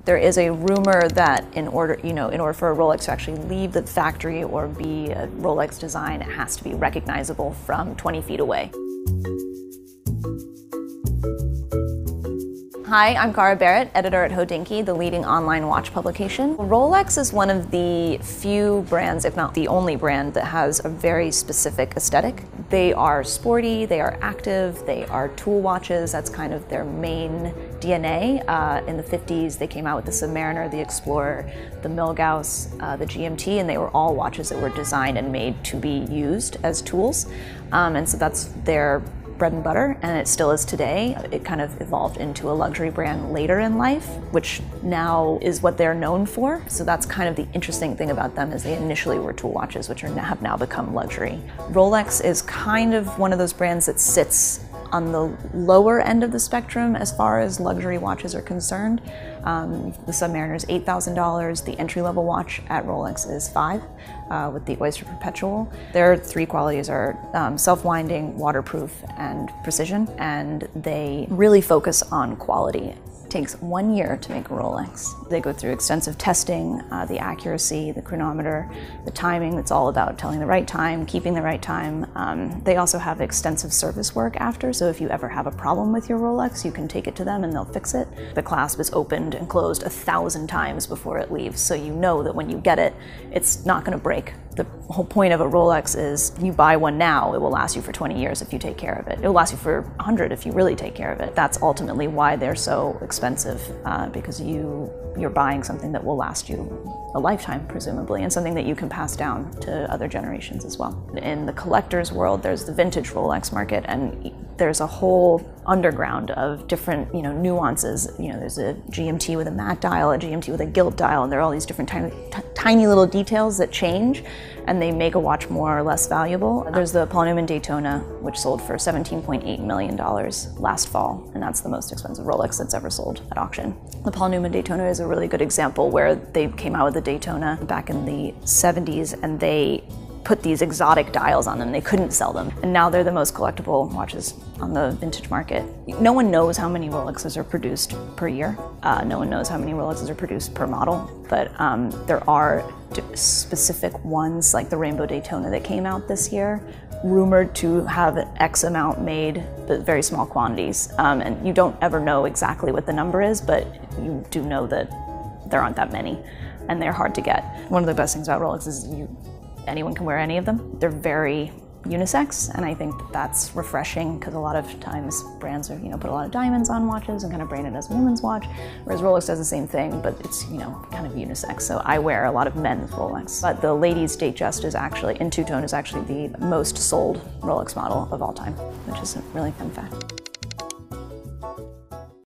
There is a rumor that in order for a Rolex to actually leave the factory or be a Rolex design, it has to be recognizable from 20 feet away. Hi, I'm Cara Barrett, editor at Hodinkee, the leading online watch publication. Rolex is one of the few brands, if not the only brand, that has a very specific aesthetic. They are sporty, they are active, they are tool watches. That's kind of their main DNA. In the 50s, they came out with the Submariner, the Explorer, the Milgauss, the GMT, and they were all watches that were designed and made to be used as tools. And so that's their bread and butter, and it still is today. It kind of evolved into a luxury brand later in life, which now is what they're known for. So that's kind of the interesting thing about them, is they initially were tool watches, which have now become luxury. Rolex is kind of one of those brands that sits on the lower end of the spectrum as far as luxury watches are concerned. The Submariner is $8,000. The entry-level watch at Rolex is $5,000 with the Oyster Perpetual. Their three qualities are self-winding, waterproof, and precision, and they really focus on quality. It takes 1 year to make a Rolex. They go through extensive testing, the accuracy, the chronometer, the timing. That's all about telling the right time, keeping the right time. They also have extensive service work after, so if you ever have a problem with your Rolex, you can take it to them and they'll fix it. The clasp is opened and closed 1,000 times before it leaves, so you know that when you get it, it's not going to break. The whole point of a Rolex is you buy one now, it will last you for 20 years if you take care of it. It will last you for 100 if you really take care of it. That's ultimately why they're so expensive, because you're buying something that will last you a lifetime, presumably, and something that you can pass down to other generations as well. In the collector's world, there's the vintage Rolex market, and there's a whole underground of different, nuances. There's a GMT with a matte dial, a GMT with a gilt dial, and there are all these different tiny little details that change, and they make a watch more or less valuable. There's the Paul Newman Daytona, which sold for $17.8 million last fall, and that's the most expensive Rolex that's ever sold at auction. The Paul Newman Daytona is a really good example where they came out with the Daytona back in the 70s, and they put these exotic dials on them. They couldn't sell them. And now they're the most collectible watches on the vintage market. No one knows how many Rolexes are produced per year. No one knows how many Rolexes are produced per model, but there are specific ones, like the Rainbow Daytona that came out this year, rumored to have X amount made, but very small quantities. And you don't ever know exactly what the number is, but you do know that there aren't that many, and they're hard to get. One of the best things about Rolex is anyone can wear any of them. They're very unisex, and I think that's refreshing, because a lot of times brands are, put a lot of diamonds on watches and kind of brand it as a woman's watch, whereas Rolex does the same thing, but it's, kind of unisex. So I wear a lot of men's Rolex. But the ladies' Datejust is actually, in two-tone, is actually the most sold Rolex model of all time, which is a really fun fact.